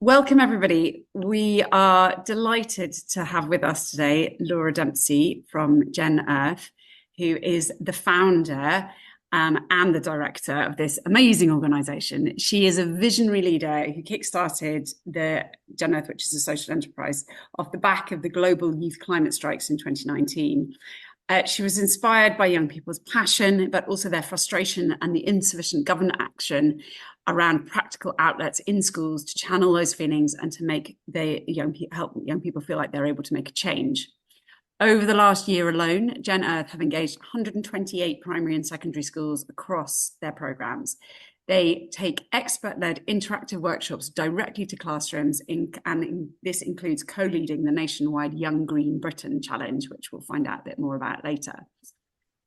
Welcome, everybody. We are delighted to have with us today Laura Dempsey from GenEarth, who is the founder and the director of this amazing organization. She is a visionary leader who kickstarted the GenEarth, which is a social enterprise, off the back of the global youth climate strikes in 2019. She was inspired by young people's passion, but also their frustration and the insufficient government action around practical outlets in schools to channel those feelings and to make help young people feel like they're able to make a change. Over the last year alone, GenEarth have engaged 128 primary and secondary schools across their programs. They take expert-led interactive workshops directly to classrooms, and this includes co-leading the nationwide Young Green Britain Challenge, which we'll find out a bit more about later.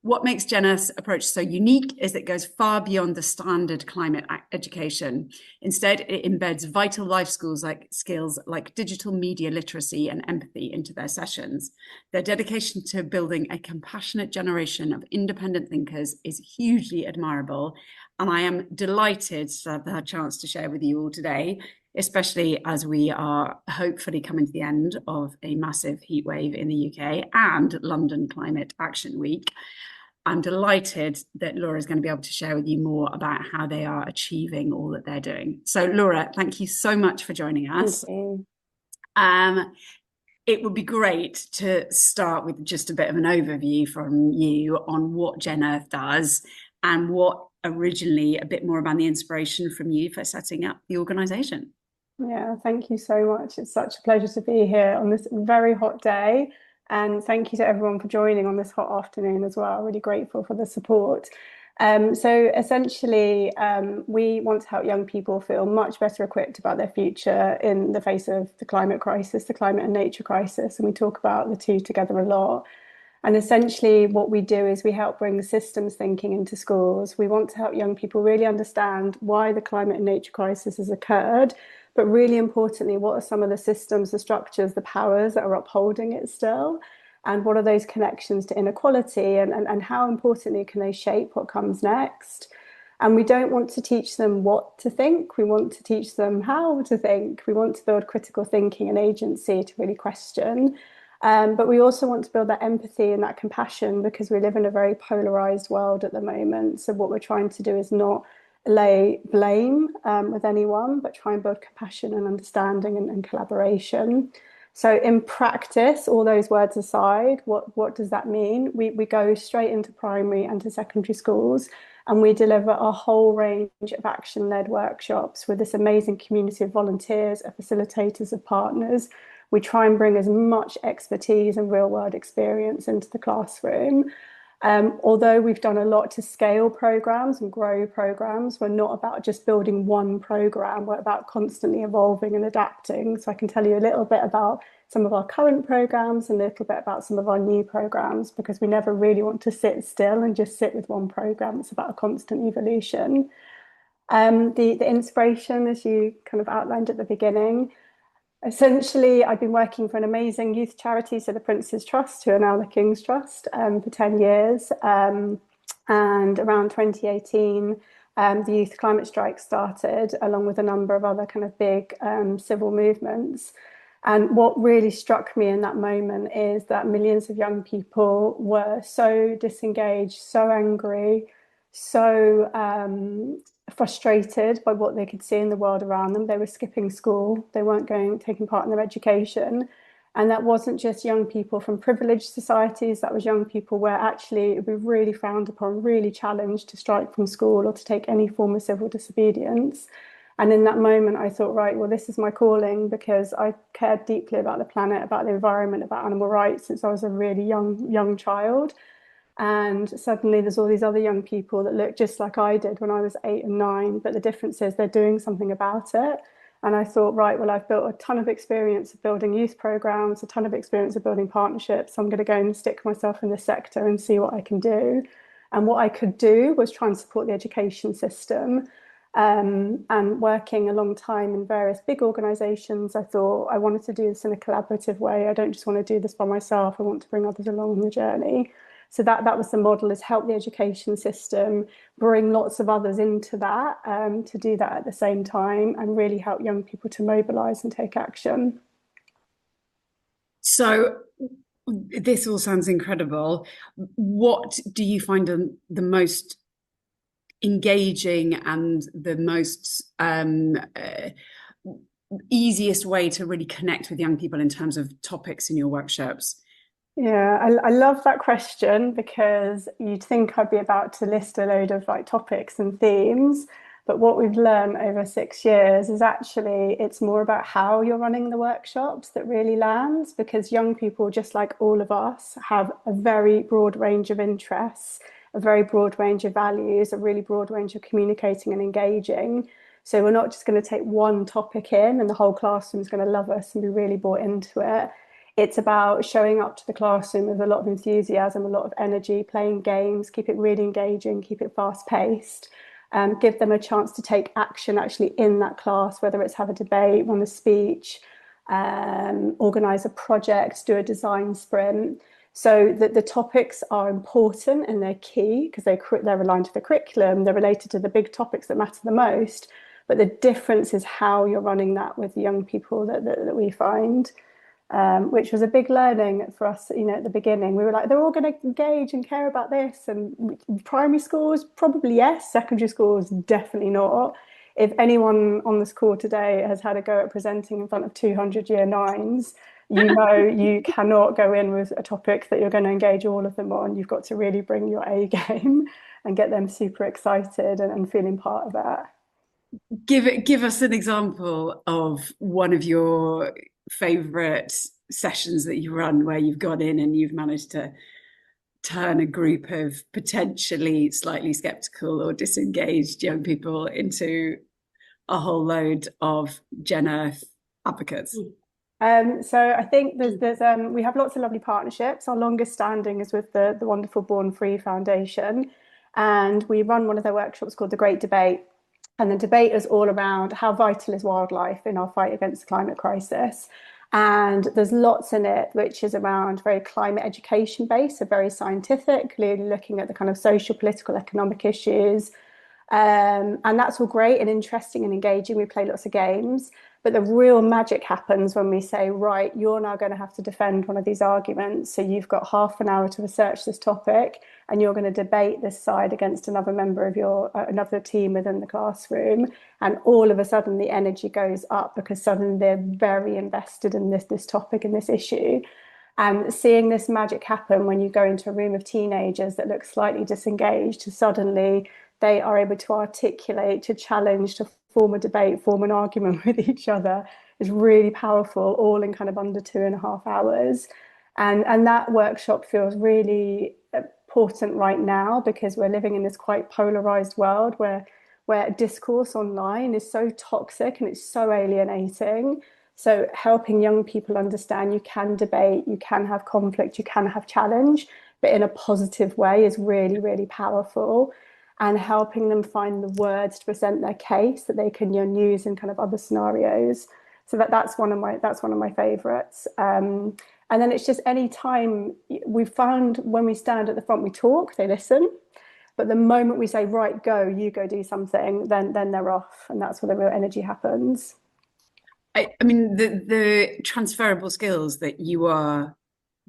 What makes GenEarth's approach so unique is that it goes far beyond the standard climate education. Instead, it embeds vital life skills like digital media literacy and empathy into their sessions. Their dedication to building a compassionate generation of independent thinkers is hugely admirable, and I am delighted to have the chance to share with you all today, especially as we are hopefully coming to the end of a massive heat wave in the UK and London Climate Action Week. I'm delighted that Laura is going to be able to share with you more about how they are achieving all that they're doing. So Laura, thank you so much for joining us. Thank you. It would be great to start with just a bit of an overview from you on what GenEarth does and what originally a bit more about the inspiration from you for setting up the organisation. Yeah, thank you so much. It's such a pleasure to be here on this very hot day. And thank you to everyone for joining on this hot afternoon as well. Really grateful for the support. So essentially, we want to help young people feel much better equipped about their future in the face of the climate crisis, the climate and nature crisis. And we talk about the two together a lot. And essentially what we do is we help bring systems thinking into schools. We want to help young people really understand why the climate and nature crisis has occurred, but really importantly, what are some of the systems, the structures, the powers that are upholding it still? And what are those connections to inequality, and how importantly can they shape what comes next? And we don't want to teach them what to think, we want to teach them how to think. We want to build critical thinking and agency to really question. But we also want to build that empathy and that compassion, because we live in a very polarized world at the moment. So what we're trying to do is not lay blame with anyone, but try and build compassion and understanding and collaboration. So in practice, all those words aside, what does that mean? We go straight into primary and to secondary schools, and we deliver a whole range of action-led workshops with this amazing community of volunteers, of facilitators, of partners. We try and bring as much expertise and real-world experience into the classroom. Although we've done a lot to scale programs and grow programs, we're not about just building one program, we're about constantly evolving and adapting. So I can tell you a little bit about some of our current programs and a little bit about some of our new programs, because we never really want to sit still and just sit with one program. It's about a constant evolution. The inspiration, as you kind of outlined at the beginning, essentially, I've been working for an amazing youth charity, so the Prince's Trust, who are now the King's Trust, for 10 years. And around 2018, the youth climate strike started, along with a number of other kind of big civil movements. And what really struck me in that moment is that millions of young people were so disengaged, so angry, so frustrated by what they could see in the world around them. They were skipping school, they weren't taking part in their education. And that wasn't just young people from privileged societies, that was young people where actually it would be really frowned upon, really challenged to strike from school or to take any form of civil disobedience. And in that moment, I thought, right, well, this is my calling, because I cared deeply about the planet, about the environment, about animal rights since I was a really young child. And suddenly there's all these other young people that look just like I did when I was 8 and 9, but the difference is they're doing something about it. And I thought, right, well, I've built a ton of experience of building youth programs, a ton of experience of building partnerships. I'm going to go and stick myself in this sector and see what I can do. And what I could do was try and support the education system. And working a long time in various big organisations, I thought I wanted to do this in a collaborative way. I don't just want to do this by myself. I want to bring others along on the journey. So that was the model, is help the education system bring lots of others into that, to do that at the same time and really help young people to mobilise and take action. So this all sounds incredible. What do you find the most engaging and the most easiest way to really connect with young people in terms of topics in your workshops? Yeah, I love that question, because you'd think I'd be about to list a load of like topics and themes, but what we've learned over 6 years is actually it's more about how you're running the workshops that really lands, because young people, just like all of us, have a very broad range of interests, a very broad range of values, a really broad range of communicating and engaging. So we're not just going to take one topic in and the whole classroom is going to love us and be really bought into it. It's about showing up to the classroom with a lot of enthusiasm, a lot of energy, playing games, keep it really engaging, keep it fast paced, give them a chance to take action actually in that class, whether it's have a debate, run a speech, organise a project, do a design sprint. So that the topics are important and they're key because they're aligned to the curriculum, they're related to the big topics that matter the most. But the difference is how you're running that with the young people that we find. Which was a big learning for us, at the beginning. We were like, they're all going to engage and care about this. And primary schools, probably yes. Secondary schools, definitely not. If anyone on this call today has had a go at presenting in front of 200 year nines, you cannot go in with a topic that you're going to engage all of them on. You've got to really bring your A game and get them super excited and feeling part of that. Give us an example of one of your favorite sessions that you run where you've gone in and you've managed to turn a group of potentially slightly skeptical or disengaged young people into a whole load of GenEarth advocates. So I think there's we have lots of lovely partnerships. Our longest standing is with the wonderful Born Free Foundation, and we run one of their workshops called the Great Debate. And the debate is all around how vital is wildlife in our fight against the climate crisis. And there's lots in it which is around very climate education based, so very scientific, really looking at the kind of social, political, economic issues. And that's all great and interesting and engaging. We play lots of games, but the real magic happens when we say, right, you're now going to have to defend one of these arguments. So you've got half an hour to research this topic, and you're going to debate this side against another member of another team within the classroom. And all of a sudden the energy goes up because suddenly they're very invested in this topic and this issue. And seeing this magic happen when you go into a room of teenagers that look slightly disengaged, suddenly they are able to articulate, to challenge, to form a debate, form an argument with each other, is really powerful, all in kind of under 2.5 hours. And that workshop feels really important right now because we're living in this quite polarized world where discourse online is so toxic and it's so alienating. So helping young people understand you can debate, you can have conflict, you can have challenge, but in a positive way is really, really powerful. And helping them find the words to present their case that they can use in kind of other scenarios. So that's one of my favourites. And then it's just any time we've found when we stand at the front, we talk, they listen. But the moment we say, right, go, you go do something, then they're off. And that's where the real energy happens. I mean, the transferable skills that you are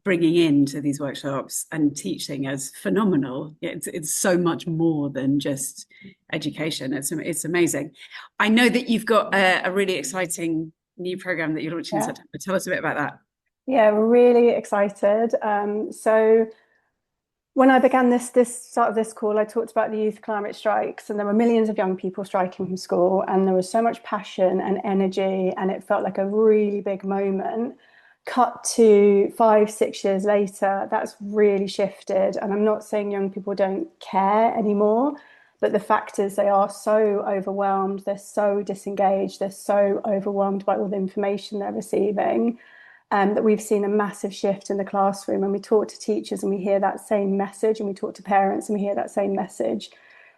bringing into these workshops and teaching is phenomenal. It's so much more than just education. It's amazing. I know that you've got a really exciting new program that you're launching in September. Tell us a bit about that. Yeah, we're really excited. So when I began this start of this call, I talked about the youth climate strikes, and there were millions of young people striking from school, and there was so much passion and energy, and it felt like a really big moment. Cut to 5, 6 years later, that's really shifted. And I'm not saying young people don't care anymore, but the fact is they are so overwhelmed, they're so disengaged, they're so overwhelmed by all the information they're receiving, that we've seen a massive shift in the classroom. And we talk to teachers and we hear that same message, and we talk to parents and we hear that same message.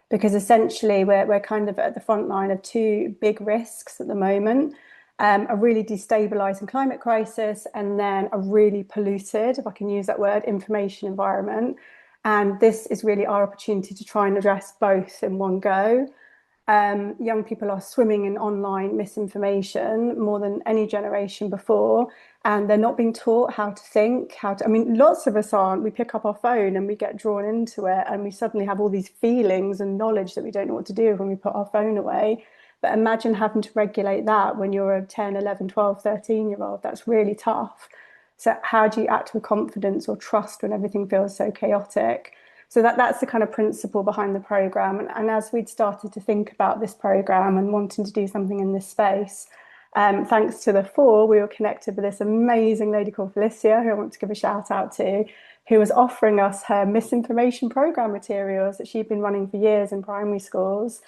Because essentially we're kind of at the front line of two big risks at the moment. A really destabilizing climate crisis, and then a really polluted, if I can use that word, information environment. And this is really our opportunity to try and address both in one go. Young people are swimming in online misinformation more than any generation before, and they're not being taught how to think, I mean, lots of us aren't. We pick up our phone and we get drawn into it, and we suddenly have all these feelings and knowledge that we don't know what to do when we put our phone away. But imagine having to regulate that when you're a 10, 11, 12, 13-year-old. That's really tough. So how do you act with confidence or trust when everything feels so chaotic? So that's the kind of principle behind the program. And as we'd started to think about this program and wanting to do something in this space, thanks to the four, we were connected with this amazing lady called Felicia, who I want to give a shout out to, who was offering us her misinformation program materials that she'd been running for years in primary schools.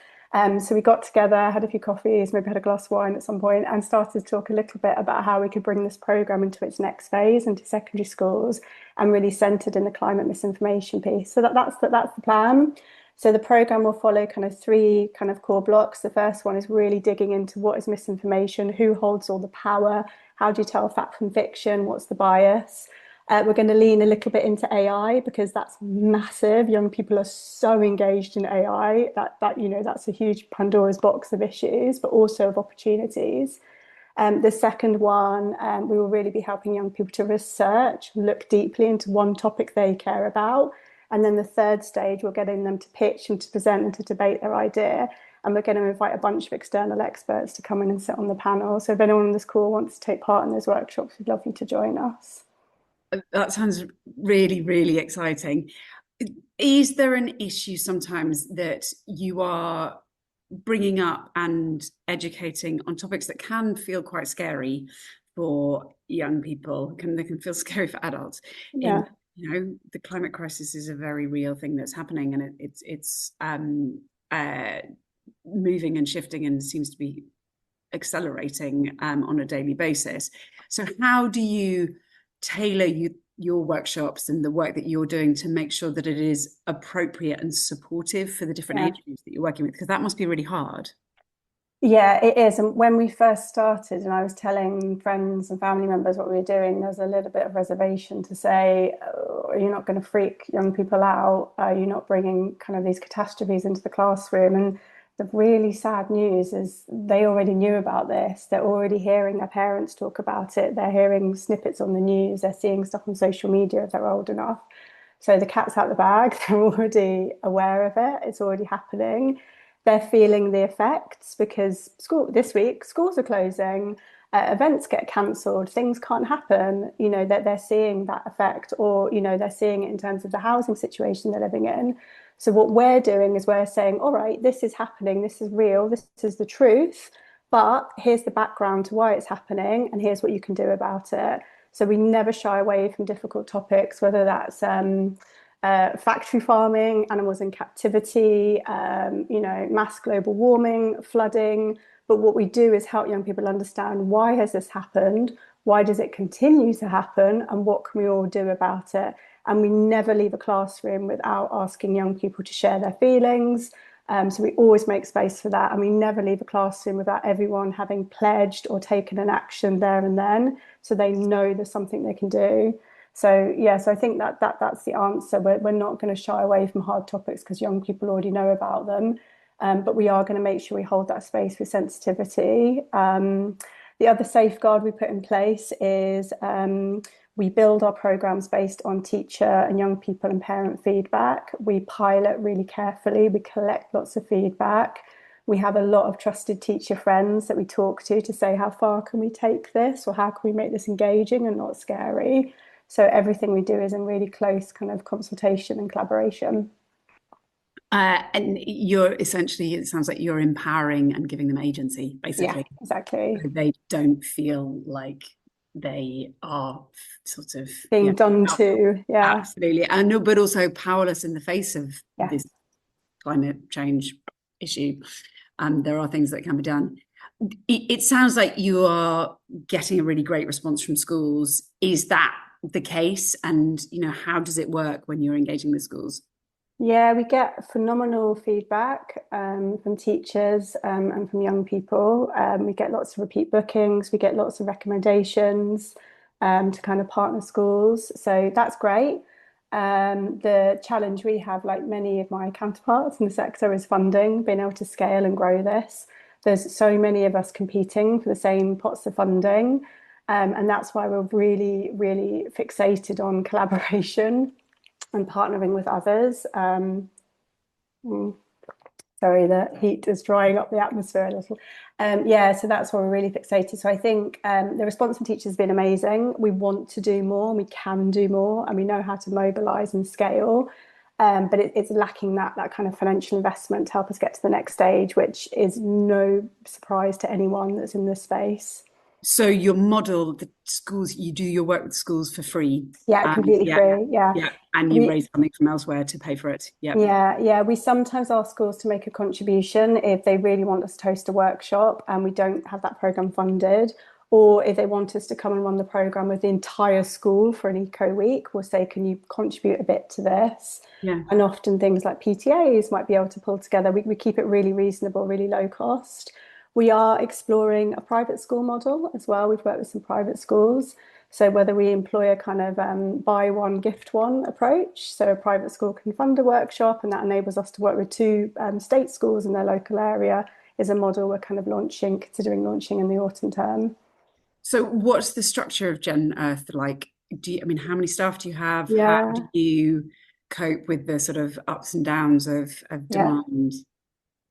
So we got together, had a few coffees, maybe had a glass of wine at some point, and started to talk a little bit about how we could bring this program into its next phase, into secondary schools, and really centered in the climate misinformation piece. So that's the plan. So the program will follow kind of three kind of core blocks. The first one is really digging into what is misinformation, who holds all the power, how do you tell fact from fiction, what's the bias. We're going to lean a little bit into AI because that's massive. Young people are so engaged in AI that you know, that's a huge Pandora's box of issues, but also of opportunities. The second one, we will really be helping young people to research, look deeply into one topic they care about. And then the third stage, we're getting them to pitch and to present and to debate their idea. And we're going to invite a bunch of external experts to come in and sit on the panel. So if anyone on this call wants to take part in those workshops, we'd love you to join us. That sounds really, really exciting. Is there an issue sometimes that you are bringing up and educating on topics that can feel quite scary for young people? They can feel scary for adults. Yeah. You know, the climate crisis is a very real thing that's happening, and it's moving and shifting and seems to be accelerating on a daily basis. So how do you tailor your workshops and the work that you're doing to make sure that it is appropriate and supportive for the different age groups that you're working with? Because that must be really hard. Yeah, it is. And when we first started and I was telling friends and family members what we were doing, there was a little bit of reservation to say, oh, are you not going to freak young people out? Are you not bringing kind of these catastrophes into the classroom? And the really sad news is they already knew about this. They're already hearing their parents talk about it. They're hearing snippets on the news. They're seeing stuff on social media if they're old enough. So the cat's out the bag. They're already aware of it. It's already happening. They're feeling the effects because this week schools are closing, events get cancelled, things can't happen. You know, that they're seeing that effect, or you know, they're seeing it in terms of the housing situation they're living in. So what we're doing is we're saying, all right, this is happening, this is real, this is the truth, but here's the background to why it's happening, and here's what you can do about it. So we never shy away from difficult topics, whether that's factory farming, animals in captivity, you know, mass global warming, flooding. But what we do is help young people understand, why has this happened? Why does it continue to happen? And what can we all do about it? And we never leave a classroom without asking young people to share their feelings. So we always make space for that. And we never leave a classroom without everyone having pledged or taken an action there and then, so they know there's something they can do. So yeah, so I think that's the answer. We're not going to shy away from hard topics because young people already know about them, but we are going to make sure we hold that space with sensitivity. The other safeguard we put in place is we build our programs based on teacher and young people and parent feedback. We pilot really carefully. We collect lots of feedback. We have a lot of trusted teacher friends that we talk to say, how far can we take this, or how can we make this engaging and not scary? So everything we do is in really close kind of consultation and collaboration. And you're essentially, it sounds like you're empowering and giving them agency, basically. Yeah, exactly. So they don't feel like they are sort of Being done to, yeah. Absolutely. And but also powerless in the face of Yeah. this climate change issue. There are things that can be done. It sounds like you are getting a really great response from schools. Is that the case? And you know, how does it work when you're engaging with schools? Yeah, we get phenomenal feedback from teachers and from young people. We get lots of repeat bookings. We get lots of recommendations to kind of partner schools. So that's great. The challenge we have, like many of my counterparts in the sector, is funding, being able to scale and grow this. There's so many of us competing for the same pots of funding. And that's why we're really, really fixated on collaboration and partnering with others. Sorry, the heat is drying up the atmosphere a little. Yeah, so that's why we're really fixated. So I think the response from teachers has been amazing. We want to do more, and we can do more, and we know how to mobilize and scale. But it's lacking that kind of financial investment to help us get to the next stage, which is no surprise to anyone that's in this space. So your model, the schools, you do your work with schools for free. Yeah, completely Yeah, free. Yeah. yeah, and you We, raise funding from elsewhere to pay for it. Yeah. yeah. We sometimes ask schools to make a contribution if they really want us to host a workshop and we don't have that program funded, or if they want us to come and run the program with the entire school for an eco week, we'll say, can you contribute a bit to this? Yeah. And often things like PTAs might be able to pull together. We keep it really reasonable, really low cost. We are exploring a private school model as well. We've worked with some private schools. So whether we employ a kind of buy one, gift one approach, so a private school can fund a workshop and that enables us to work with two state schools in their local area, is a model we're kind of considering launching in the autumn term. So what's the structure of GenEarth like? I mean, how many staff do you have? How do Yeah, you cope with the sort of ups and downs of yeah. demand?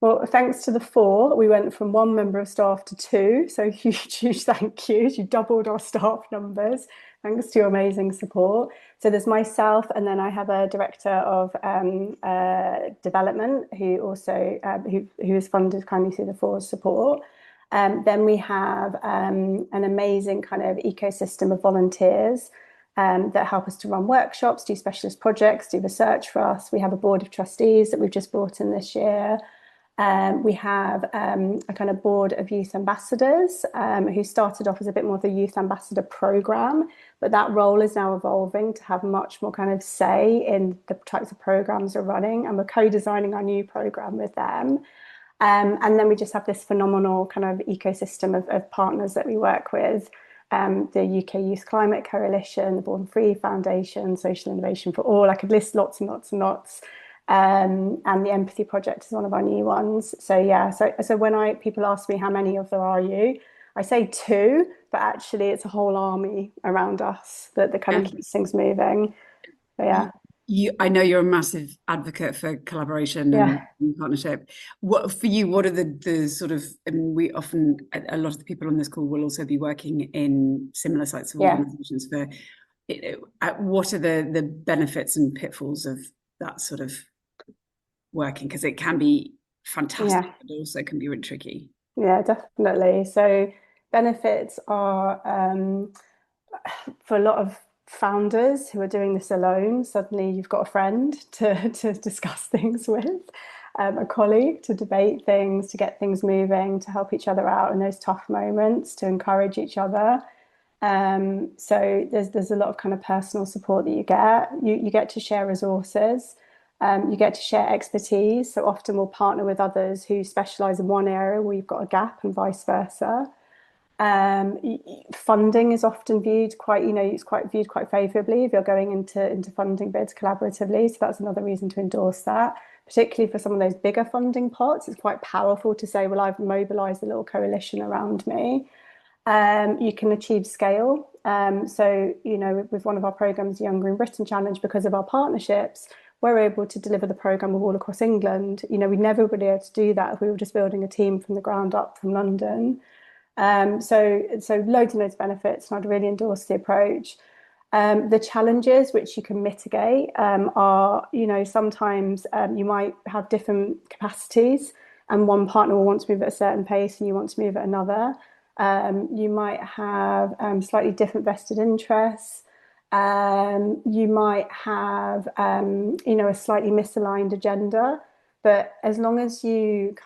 Well, thanks to the four, we went from one member of staff to two. So huge, huge thank yous. You doubled our staff numbers thanks to your amazing support. So there's myself, and then I have a director of development who also who is funded kindly through the four's support. Then we have an amazing kind of ecosystem of volunteers that help us to run workshops, do specialist projects, do research for us. We have a board of trustees that we've just brought in this year. We have a kind of board of youth ambassadors who started off as a bit more of the youth ambassador program, but that role is now evolving to have much more kind of say in the types of programs we're running, and we're co-designing our new program with them. And then we just have this phenomenal kind of ecosystem of partners that we work with. The UK Youth Climate Coalition, the Born Free Foundation, Social Innovation for All. I could list lots and lots and lots. And the Empathy Project is one of our new ones. So yeah, so when people ask me how many of there are you, I say two, but actually it's a whole army around us that kind of Yeah. keeps things moving. So yeah, I know you're a massive advocate for collaboration yeah, and partnership. What for you? What are the sort of? I mean, we often a lot of the people on this call will also be working in similar types of yeah, organisations. What are the benefits and pitfalls of that sort of working? Because it can be fantastic, yeah, but also can be really tricky. yeah, definitely. So benefits are for a lot of founders who are doing this alone, suddenly you've got a friend to discuss things with, a colleague to debate things, to get things moving, to help each other out in those tough moments, to encourage each other. So there's a lot of kind of personal support that you get. You get to share resources. You get to share expertise. So often we'll partner with others who specialize in one area where you've got a gap and vice versa. Um, Funding is often viewed it's quite viewed quite favourably if you're going into funding bids collaboratively. So that's another reason to endorse that, particularly for some of those bigger funding pots. It's quite powerful to say, well, I've mobilised a little coalition around me. You can achieve scale. With one of our programs, the Young Green Britain Challenge, because of our partnerships, we're able to deliver the programme all across England. We'd never be able to do that if we were just building a team from the ground up from London. So loads and loads of benefits, and I'd really endorse the approach. The challenges which you can mitigate are, sometimes you might have different capacities, and one partner will want to move at a certain pace, and you want to move at another. You might have slightly different vested interests. You might have, a slightly misaligned agenda. But as long as you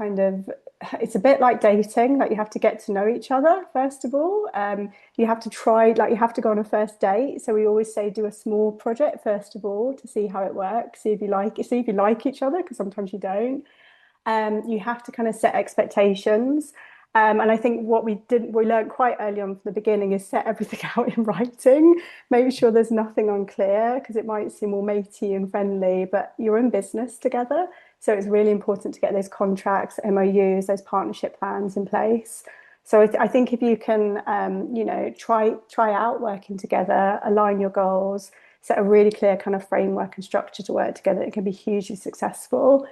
it's a bit like dating, like you have to get to know each other, first of all. You have to you have to go on a first date. So we always say do a small project, first of all, to see how it works, see if you like each other, because sometimes you don't. You have to kind of set expectations. And I think what we learned quite early on from the beginning is set everything out in writing, make sure there's nothing unclear, because it might seem all matey and friendly, but you're in business together. So it's really important to get those contracts, MOUs, those partnership plans in place. So I think if you can, try out working together, align your goals, set a really clear kind of framework and structure to work together, it can be hugely successful.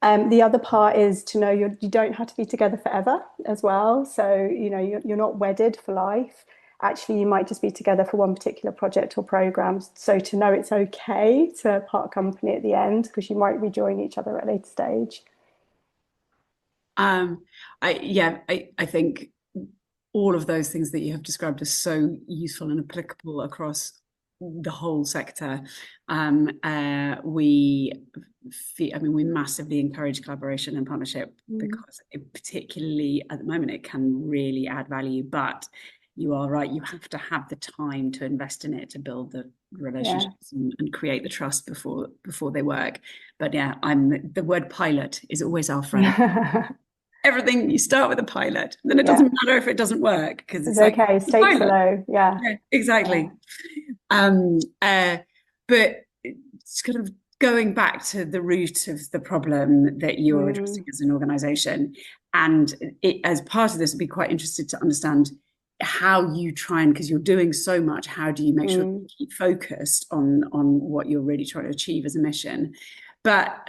The other part is to know you don't have to be together forever as well. So, you're not wedded for life. Actually, you might just be together for one particular project or program. So to know it's okay to part company at the end, because you might rejoin each other at a later stage. Um, I think all of those things that you have described are so useful and applicable across the whole sector. We massively encourage collaboration and partnership Mm. because particularly at the moment, it can really add value. But you are right, you have to have the time to invest in it, to build the Yeah. relationships and create the trust before they work. But yeah, the word pilot is always our friend. Everything, you start with a pilot, then it Yeah. doesn't matter if it doesn't work because It's it's like okay. the Stakes are pilot. low. Yeah. Yeah, Yeah. exactly. um but it's kind of going back to the root of the problem that you're addressing Mm. as an organization, and as part of this, I'd be quite interested to understand how you try, and because you're doing so much, how do you make sure you Mm. keep focused on what you're really trying to achieve as a mission? But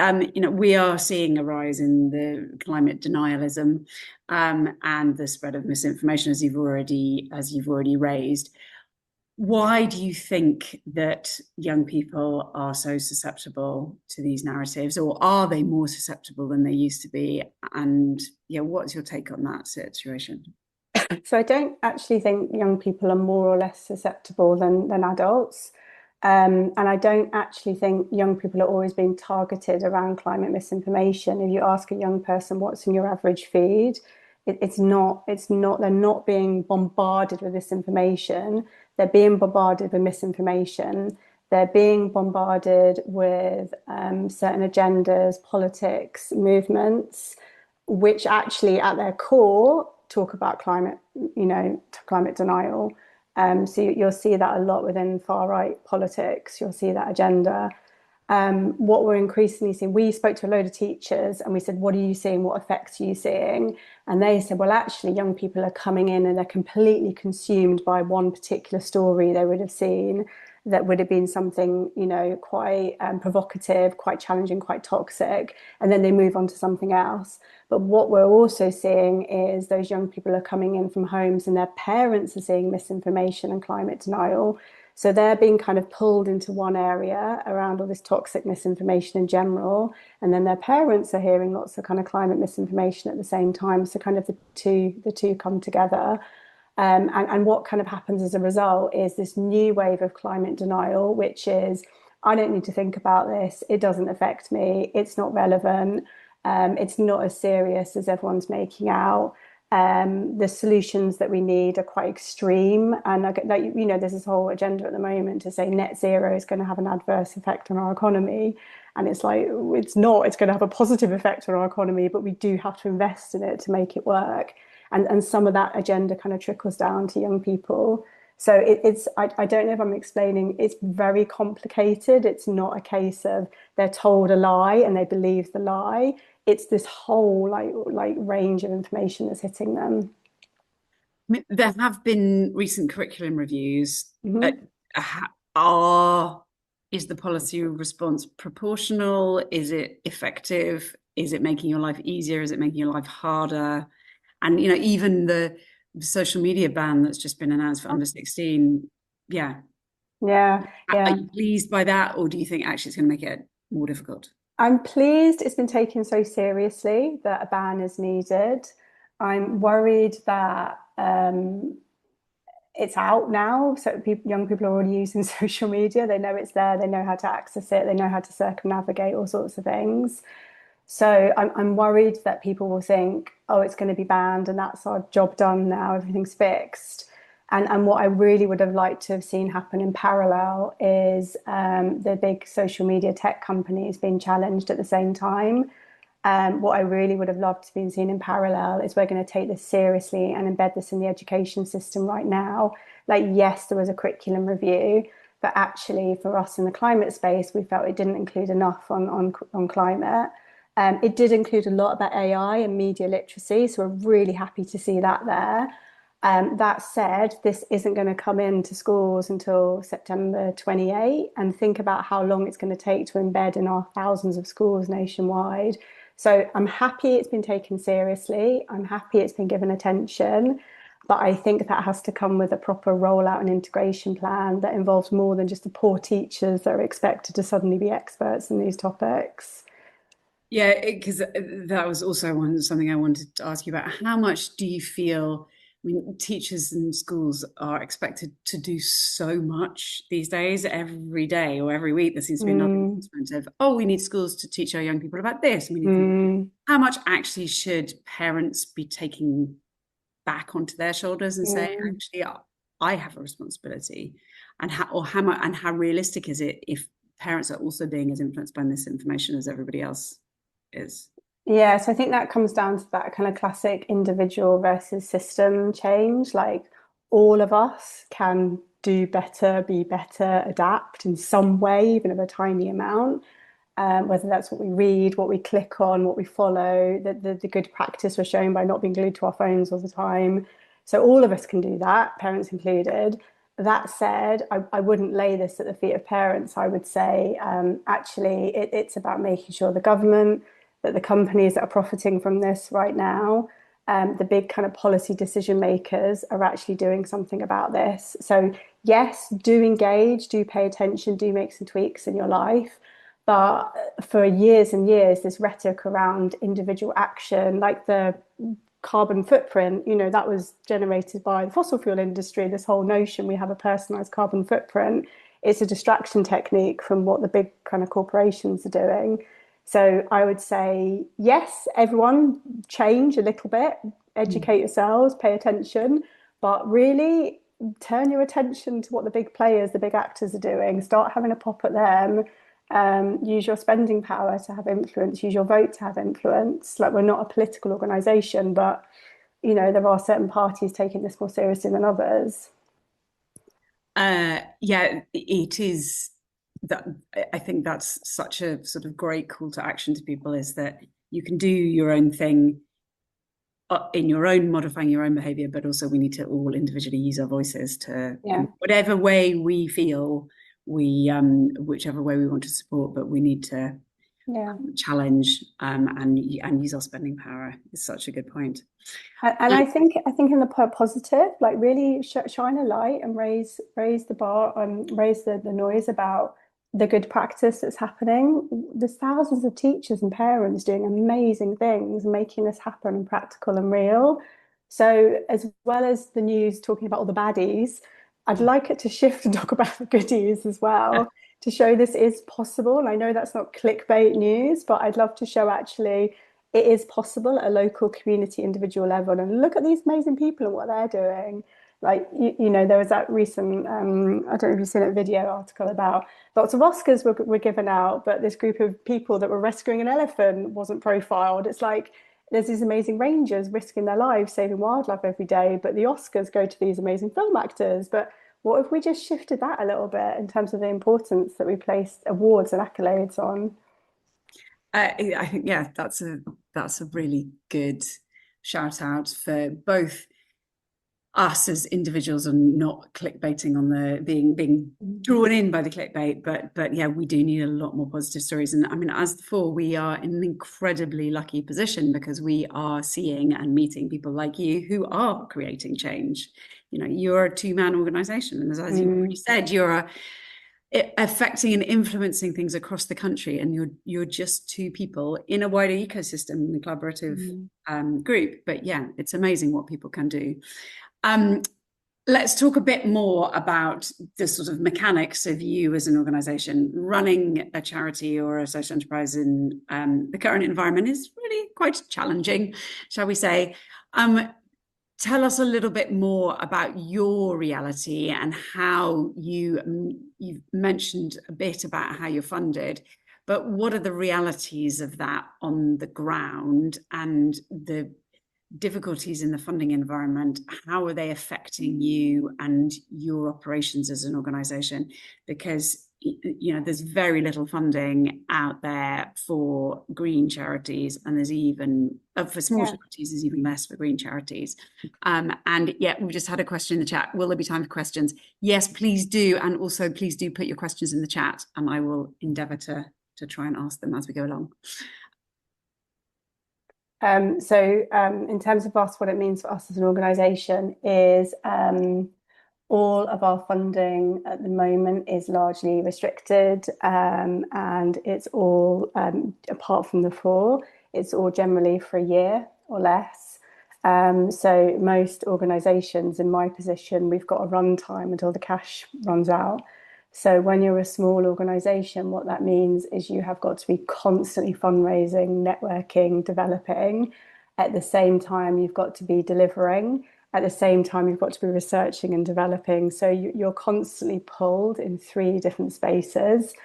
we are seeing a rise in the climate denialism, and the spread of misinformation, as you've already raised. Why do you think that young people are so susceptible to these narratives, or are they more susceptible than they used to be? And yeah, what's your take on that situation? So I don't actually think young people are more or less susceptible than adults. And I don't actually think young people are always being targeted around climate misinformation. If you ask a young person what's in your average feed, they're not being bombarded with this information. They're being bombarded with misinformation. They're being bombarded with certain agendas, politics, movements, which actually at their core talk about climate denial. So you'll see that a lot within far right politics. You'll see that agenda. What we're increasingly seeing, we spoke to a load of teachers and we said, what are you seeing? What effects are you seeing? And they said, well, actually, young people are coming in and they're completely consumed by one particular story they would have seen that would have been something, quite provocative, quite challenging, quite toxic. And then they move on to something else. But what we're also seeing is those young people are coming in from homes and their parents are seeing misinformation and climate denial. So they're being kind of pulled into one area around all this toxic misinformation in general. And then their parents are hearing lots of kind of climate misinformation at the same time. So kind of the two come together. And what kind of happens as a result is this new wave of climate denial, which is, I don't need to think about this. It doesn't affect me. It's not relevant. It's not as serious as everyone's making out. The solutions that we need are quite extreme. And there's this whole agenda at the moment to say net zero is going to have an adverse effect on our economy. And it's like, it's not, it's going to have a positive effect on our economy, but we do have to invest in it to make it work. And some of that agenda kind of trickles down to young people. So I don't know if I'm explaining, it's very complicated. It's not a case of they're told a lie and they believe the lie. It's this whole like range of information that's hitting them. There have been recent curriculum reviews. Uh, Mm-hmm. are is the policy response proportional? Is it effective? Is it making your life easier? Is it making your life harder? And even the social media ban that's just been announced for under 16. Yeah. Yeah, Are yeah. you pleased by that, or do you think actually it's going to make it more difficult? I'm pleased it's been taken so seriously that a ban is needed. I'm worried that it's out now. So young people are already using social media. They know it's there. They know how to access it. They know how to circumnavigate all sorts of things. So I'm worried that people will think, oh, it's going to be banned and that's our job done now. Everything's fixed. And what I really would have liked to have seen happen in parallel is the big social media tech companies being challenged at the same time. What I really would have loved to be seen in parallel is we're going to take this seriously and embed this in the education system right now. Like, yes, there was a curriculum review, but actually for us in the climate space, we felt it didn't include enough on climate. It did include a lot about AI and media literacy, so we're really happy to see that there. That said, this isn't going to come into schools until September 28, and think about how long it's going to take to embed in our thousands of schools nationwide. So I'm happy it's been taken seriously. I'm happy it's been given attention. But I think that has to come with a proper rollout and integration plan that involves more than just the poor teachers that are expected to suddenly be experts in these topics. Yeah, because that was also something I wanted to ask you about. How much do you feel? I mean, teachers and schools are expected to do so much these days. Every day or every week, there seems to be another Mm, announcement of, oh, we need schools to teach our young people about this. We need to, mm, how much actually should parents be taking back onto their shoulders and saying, mm. actually, I have a responsibility, and how much, and how realistic is it if parents are also being as influenced by misinformation as everybody else is? Yeah, so I think that comes down to that kind of classic individual versus system change. Like, all of us can do better, be better, adapt in some way, even if a tiny amount. Whether that's what we read, what we click on, what we follow, the good practice we're showing by not being glued to our phones all the time. So all of us can do that, parents included. That said, I wouldn't lay this at the feet of parents. I would say actually it's about making sure the government, that the companies that are profiting from this right now, the big kind of policy decision makers are actually doing something about this. So yes, do engage, do pay attention, do make some tweaks in your life. But for years and years, this rhetoric around individual action, like the carbon footprint, that was generated by the fossil fuel industry. This whole notion we have a personalized carbon footprint, it's a distraction technique from what the big kind of corporations are doing. So I would say, yes, everyone change a little bit, educate yourselves, pay attention, but really turn your attention to what the big players, the big actors are doing. Start having a pop at them. Use your spending power to have influence, use your vote to have influence. Like, we're not a political organisation, but there are certain parties taking this more seriously than others. Yeah, it is that. I think that's such a sort of great call to action to people, is that you can do your own thing in your own, modifying your own behavior, but also we need to all individually use our voices to, Yeah, in whatever way we feel whichever way we want to support, but we need to yeah. challenge and use our spending power. Is such a good point. And I think in the positive, like, really shine a light and raise the bar and raise the noise about the good practice that's happening. There's thousands of teachers and parents doing amazing things, making this happen and practical and real. So as well as the news talking about all the baddies, I'd like it to shift and talk about the goodies as well, to show this is possible. And I know that's not clickbait news, but I'd love to show actually it is possible at a local community individual level, and look at these amazing people and what they're doing. Like, there was that recent I don't know if you've seen a video article about lots of Oscars were given out, but this group of people that were rescuing an elephant wasn't profiled. It's like, there's these amazing rangers risking their lives saving wildlife every day, but the Oscars go to these amazing film actors. But what if we just shifted that a little bit in terms of the importance that we place awards and accolades on? I think, yeah, that's a really good shout out for both us as individuals and not clickbaiting on the being drawn in by the clickbait, but yeah, we do need a lot more positive stories. And I mean, as before, we are in an incredibly lucky position because we are seeing and meeting people like you who are creating change. You're a two-man organization, and as you already said, you're affecting and influencing things across the country, and you're just two people in a wider ecosystem, in a collaborative group. But yeah, it's amazing what people can do. Let's talk a bit more about the sort of mechanics of you as an organization. Running a charity or a social enterprise in the current environment is really quite challenging, shall we say. Tell us a little bit more about your reality and how you've mentioned a bit about how you're funded, but what are the realities of that on the ground, and the difficulties in the funding environment? How are they affecting you and your operations as an organization? Because there's very little funding out there for green charities, and there's even for small charities, there's even less for green charities. And yet we just had a question in the chat. Will there be time for questions? Yes, please do. And also please do put your questions in the chat, and I will endeavor to try and ask them as we go along. In terms of us, what it means for us as an organisation is all of our funding at the moment is largely restricted, and it's all, apart from the fall, it's all generally for a year or less. So most organisations in my position, we've got a run time until the cash runs out. So when you're a small organisation, what that means is you have got to be constantly fundraising, networking, developing. At the same time, you've got to be delivering. At the same time, you've got to be researching and developing. So you're constantly pulled in 3 different spaces.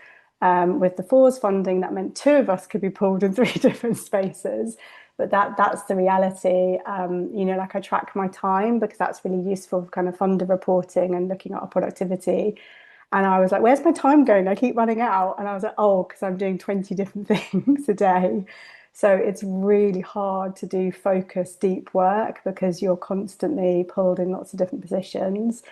With the FORS funding, that meant 2 of us could be pulled in 3 different spaces. But that's the reality. Like I track my time because that's really useful for kind of funder reporting and looking at our productivity. And I was like, where's my time going? I keep running out. And I was like, oh, because I'm doing 20 different things a day. So it's really hard to do focused, deep work because you're constantly pulled in lots of different positions.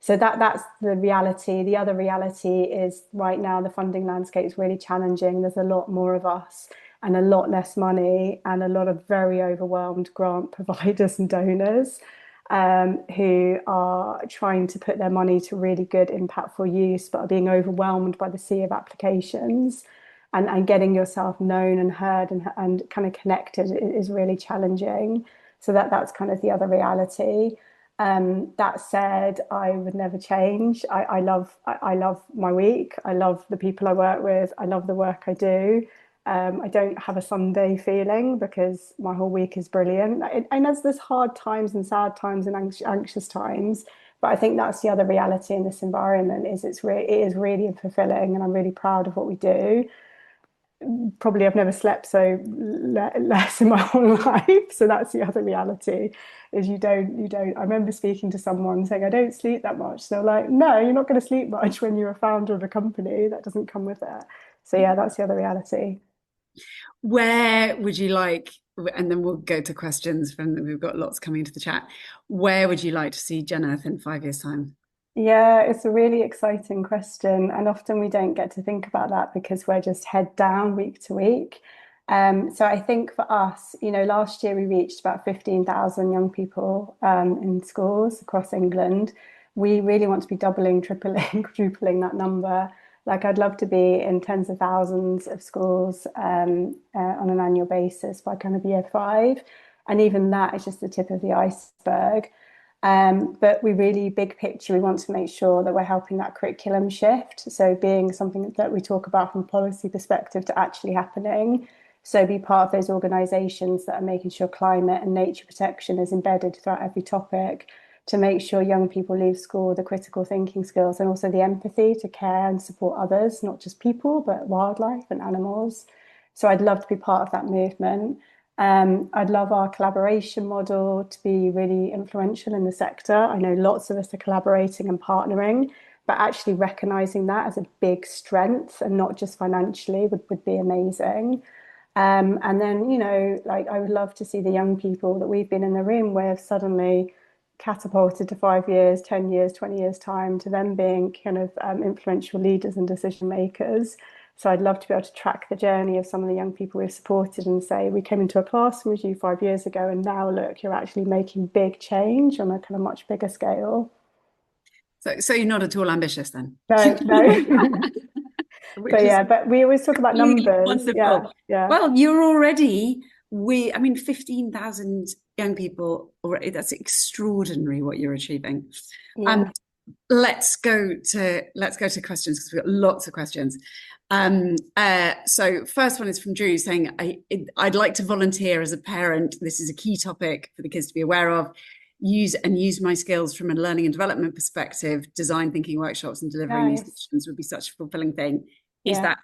So that's the reality. The other reality is right now the funding landscape is really challenging. There's a lot more of us and a lot less money and a lot of very overwhelmed grant providers and donors. Who are trying to put their money to really good, impactful use, but are being overwhelmed by the sea of applications, and getting yourself known and heard and kind of connected is really challenging. So that's kind of the other reality. That said, I would never change. I love my week. I love the people I work with. I love the work I do. I don't have a Sunday feeling because my whole week is brilliant. And there's hard times and sad times and anxious times, but I think that's the other reality in this environment is it is really fulfilling, and I'm really proud of what we do. Probably I've never slept so less in my whole life. So that's the other reality is you don't. I remember speaking to someone saying, I don't sleep that much. So they're like, no, you're not going to sleep much when you're a founder of a company. That doesn't come with it. So yeah, that's the other reality. Where would you like, and then we'll go to questions we've got lots coming into the chat. Where would you like to see GenEarth in 5 years' time? Yeah, it's a really exciting question. And often we don't get to think about that because we're just head down week to week. So I think for us, last year we reached about 15,000 young people in schools across England. We really want to be doubling, tripling, quadrupling that number. Like I'd love to be in tens of thousands of schools on an annual basis by kind of year 5. And even that is just the tip of the iceberg. But we really, big picture, we want to make sure that we're helping that curriculum shift. So being something that we talk about from a policy perspective to actually happening. So be part of those organisations that are making sure climate and nature protection is embedded throughout every topic, to make sure young people leave school with the critical thinking skills and also the empathy to care and support others, not just people, but wildlife and animals. So I'd love to be part of that movement. I'd love our collaboration model to be really influential in the sector. I know lots of us are collaborating and partnering, but actually recognising that as a big strength and not just financially would be amazing. And then, like I would love to see the young people that we've been in the room with suddenly catapulted to 5 years, 10 years, 20 years time to them being kind of influential leaders and decision makers. So I'd love to be able to track the journey of some of the young people we've supported and say, we came into a classroom with you 5 years ago, and now look, you're actually making big change on a kind of much bigger scale. So you're not at all ambitious then? No, no. Which But is yeah, but we always talk about really numbers. Yeah, wonderful. yeah. Well, you're already, 15,000 young people already, that's extraordinary what you're achieving. Yeah. Let's go to questions because we've got lots of questions. So first one is from Drew saying, I'd like to volunteer as a parent. This is a key topic for the kids to be aware of. Use my skills from a learning and development perspective. Design thinking workshops and delivering these Nice. sessions would be such a fulfilling thing. Is Yeah. that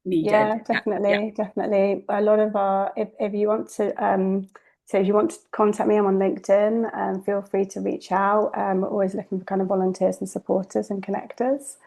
needed. Yeah, Yeah, yeah. definitely, definitely. A lot of our, if you want to, so if you want to contact me, I'm on LinkedIn, feel free to reach out. We're always looking for kind of volunteers and supporters and connectors.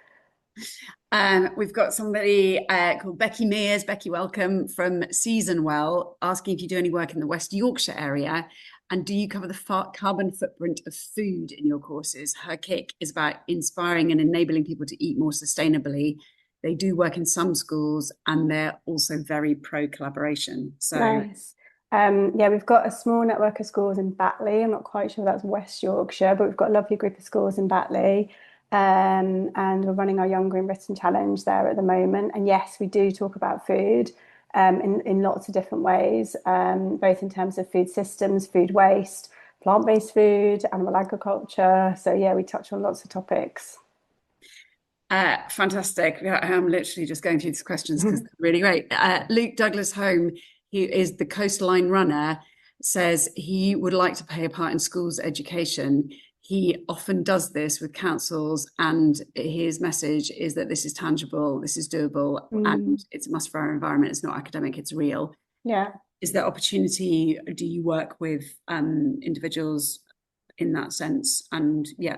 We've got somebody called Becky Mears. Becky, welcome from Seasonwell, asking if you do any work in the West Yorkshire area and do you cover the carbon footprint of food in your courses? Her kick is about inspiring and enabling people to eat more sustainably. They do work in some schools and they're also very pro collaboration. So, Nice. Yeah, we've got a small network of schools in Batley. I'm not quite sure that's West Yorkshire, but we've got a lovely group of schools in Batley. And we're running our Young Green Written Challenge there at the moment. And yes, we do talk about food in lots of different ways, both in terms of food systems, food waste, plant-based food, animal agriculture. So yeah, we touch on lots of topics. fantastic. Yeah, I'm literally just going through these questions because they're really great. Luke Douglas Home, who is the Coastline Runner, says he would like to play a part in schools' education. He often does this with councils, and his message is that this is tangible, this is doable, and Mm, it's a must for our environment. It's not academic, it's real. yeah. Is there opportunity? Do you work with individuals in that sense? And yeah,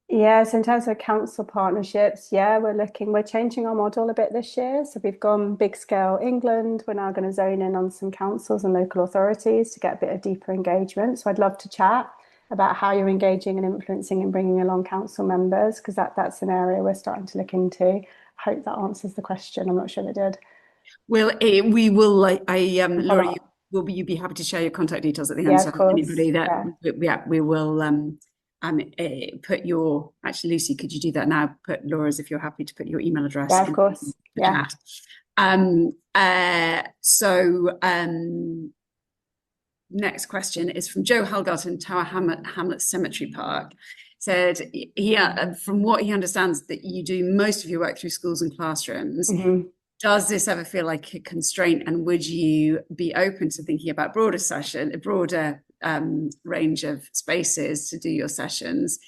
Yeah, so in terms of council partnerships, yeah, we're changing our model a bit this year. So we've gone big scale England. We're now going to zone in on some councils and local authorities to get a bit of deeper engagement. So I'd love to chat about how you're engaging and influencing and bringing along council members, because that's an area we're starting to look into. I hope that answers the question. I'm not sure it did. well, we will. Like, And follow Laura, up. you be happy to share your contact details at the end? Yeah, So of course. anybody that, Yeah. yeah, we will put your. Actually, Lucy, could you do that now? Put Laura's if you're happy to put your email address Yeah, of in course. the Yeah. chat. So next question is from Joe Halgarton, Tower Hamlet Cemetery Park. Said, yeah, from what he understands, that you do most of your work through schools and classrooms. Hmm. Does this ever feel like a constraint, and would you be open to thinking about a broader range of spaces to do your sessions?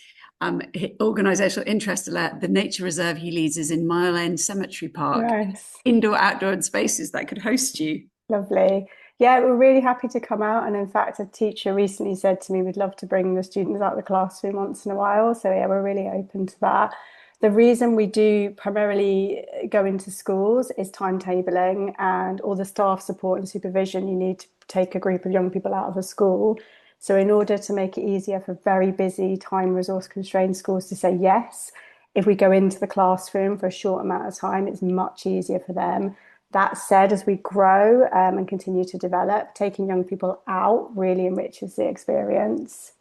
Organisational interest alert: the nature reserve he leads is in Mile End Cemetery Park. Nice. Indoor, outdoor, and spaces that could host you. Lovely. Yeah, we're really happy to come out. And in fact, a teacher recently said to me, we'd love to bring the students out of the classroom once in a while. So yeah, we're really open to that. The reason we do primarily go into schools is timetabling and all the staff support and supervision you need to take a group of young people out of a school. So in order to make it easier for very busy, time resource constrained schools to say yes, if we go into the classroom for a short amount of time, it's much easier for them. That said, as we grow and continue to develop, taking young people out really enriches the experience.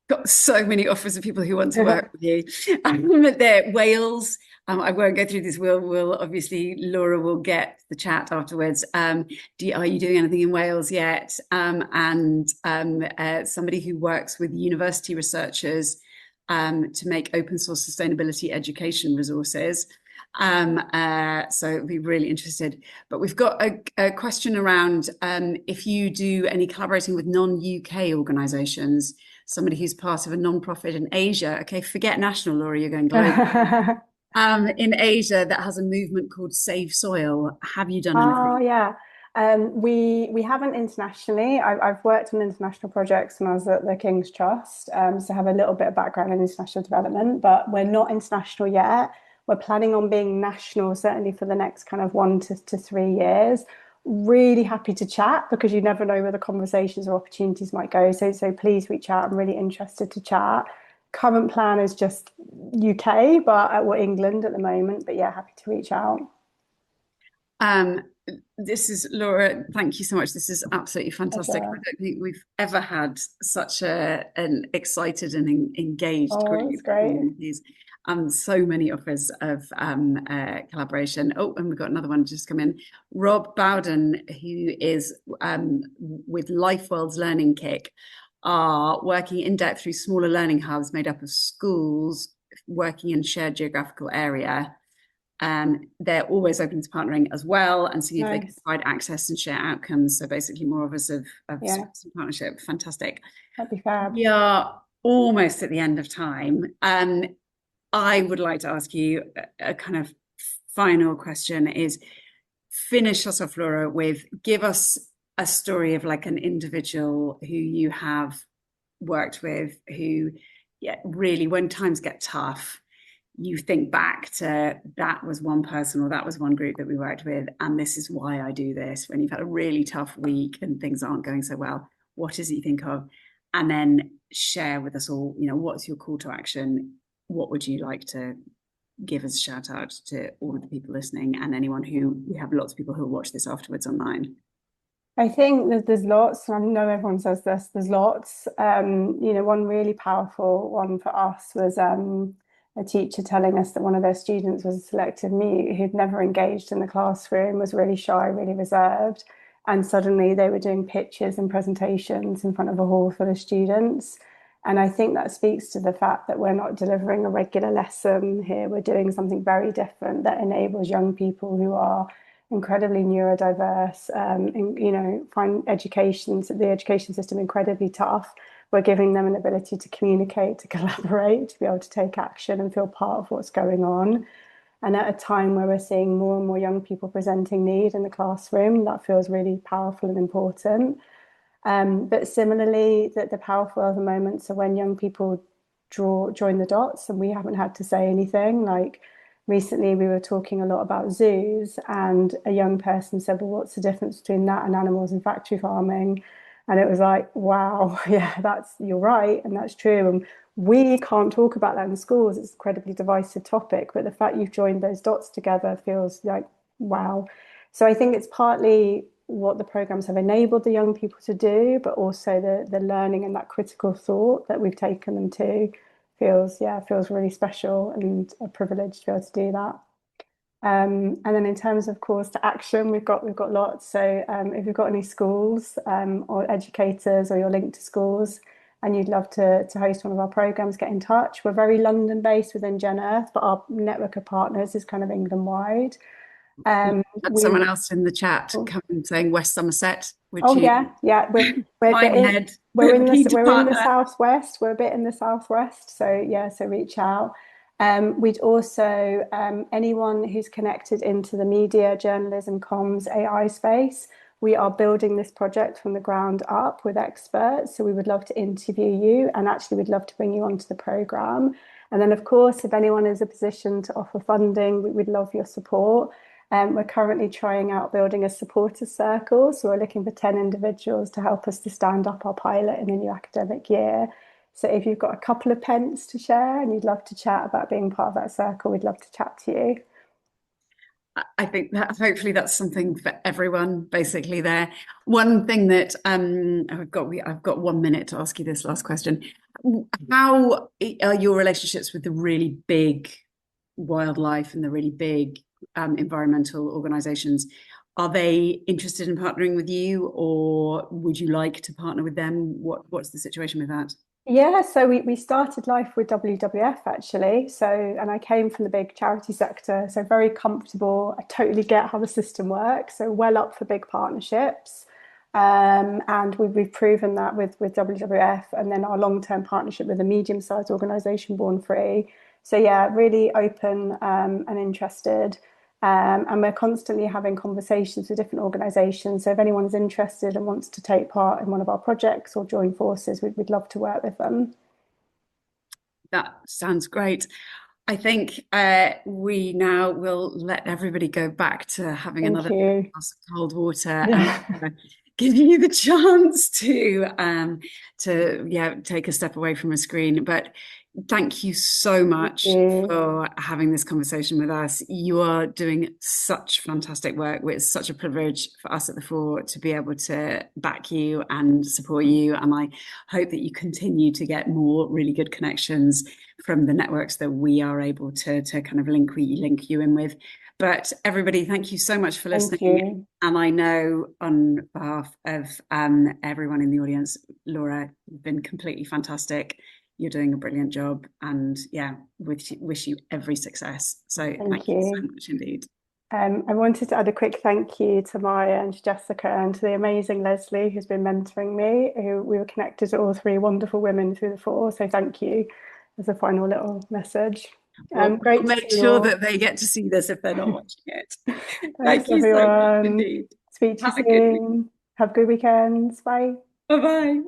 Got so many offers of people who want to work with you. There, Wales. I won't go through this. We'll obviously Laura will get the chat afterwards. Are you doing anything in Wales yet? Somebody who works with university researchers to make open source sustainability education resources. So I'd be really interested. But we've got a question around if you do any collaborating with non-UK organisations, somebody who's part of a non-profit in Asia. Okay, forget national, Laura, you're going global. In Asia that has a movement called Save Soil. Have you done Oh anything? yeah. We haven't internationally. I've worked on international projects when I was at the King's Trust, so I have a little bit of background in international development, but we're not international yet. We're planning on being national, certainly for the next kind of 1 to 3 years. Really happy to chat because you never know where the conversations or opportunities might go. So please reach out. I'm really interested to chat. Current plan is just UK, but we're England at the moment. But yeah, happy to reach out. Um, this is Laura. Thank you so much. This is absolutely fantastic. I Pleasure. don't think we've ever had such an excited and engaged Oh, group. that's great. These so many offers of collaboration. Oh, and we've got another one just come in. Rob Bowden, who is with Life World's Learning Kick, are working in depth through smaller learning hubs made up of schools working in shared geographical area. They're always open to partnering as well and seeing if they can Nice. provide access and share outcomes. So basically more of us of Yeah, some partnership. Fantastic. that'd be fab. We are almost at the end of time. I would like to ask you a kind of final question is finish us off, Laura, with give us a story of like an individual who you have worked with who, yeah, really, when times get tough, you think back to that was one person or that was one group that we worked with, and this is why I do this. When you've had a really tough week and things aren't going so well, what is it you think of? And then share with us all, what's your call to action? What would you like to give us a shout out to all of the people listening and anyone who, we have lots of people who will watch this afterwards online? I think there's lots, and I know everyone says this, there's lots. One really powerful one for us was a teacher telling us that one of their students was a selective mute who'd never engaged in the classroom, was really shy, really reserved, and suddenly they were doing pitches and presentations in front of a hall full of students. And I think that speaks to the fact that we're not delivering a regular lesson here. We're doing something very different that enables young people who are incredibly neurodiverse, and find the education system incredibly tough. We're giving them an ability to communicate, to collaborate, to be able to take action and feel part of what's going on. And at a time where we're seeing more and more young people presenting need in the classroom, that feels really powerful and important. But similarly, that the powerful other moments are when young people join the dots and we haven't had to say anything. Like recently, we were talking a lot about zoos, and a young person said, "Well, what's the difference between that and animals and factory farming?" And it was like, wow, yeah, you're right, and that's true. And we can't talk about that in schools. It's an incredibly divisive topic, but the fact you've joined those dots together feels like, wow. So I think it's partly what the programs have enabled the young people to do, but also the learning and that critical thought that we've taken them to feels really special and a privilege to be able to do that. And then in terms of calls to action, we've got lots. So if you've got any schools or educators, or you're linked to schools and you'd love to host one of our programs, get in touch. We're very London based within GenEarth, but our network of partners is kind of England wide. Had We someone else in the chat come and saying West Somerset, which Oh you yeah. We're Minehead in keen to the partner. southwest. We're a bit in the southwest, so yeah. So reach out. We'd also anyone who's connected into the media, journalism, comms, AI space. We are building this project from the ground up with experts. So we would love to interview you, and actually, we'd love to bring you onto the program. And then, of course, if anyone is in a position to offer funding, we'd love your support. We're currently trying out building a supporters circle. So we're looking for 10 individuals to help us to stand up our pilot in the new academic year. So if you've got a couple of pence to share and you'd love to chat about being part of that circle, we'd love to chat to you. I think that hopefully that's something for everyone basically there. One thing that I've got 1 minute to ask you this last question. How are your relationships with the really big wildlife and the really big environmental organizations? Are they interested in partnering with you, or would you like to partner with them? What's the situation with that? Yeah, so we started life with WWF actually. So, and I came from the big charity sector, so very comfortable. I totally get how the system works. So well up for big partnerships. And we've proven that with WWF, and then our long-term partnership with a medium-sized organisation, Born Free. So yeah, really open and interested. And we're constantly having conversations with different organisations. So if anyone is interested and wants to take part in one of our projects or join forces, we'd love to work with them. That sounds great. I think we now will let everybody go back to having Thank another you. glass of cold water and Yeah. give you the chance to take a step away from a screen. But thank you so Thank much you. for having this conversation with us. You are doing such fantastic work. It's such a privilege for us at the Four to be able to back you and support you. And I hope that you continue to get more really good connections from the networks that we are able to kind of link you in with. But everybody, thank you so much for Thank listening. you. And I know on behalf of everyone in the audience, Laura, you've been completely fantastic. You're doing a brilliant job, and yeah, wish you every success. So Thank thank you so you. much indeed. I wanted to add a quick thank you to Maya and to Jessica and to the amazing Leslie who's been mentoring me, who we were connected to all three wonderful women through the Four. So thank you as a final little message. Great We'll to see make you sure all. that they get to see this if they're not watching it. Thanks, Thank you so much everyone. indeed. Speak to you Have a good week. soon. Have a good weekend. Bye. Bye bye.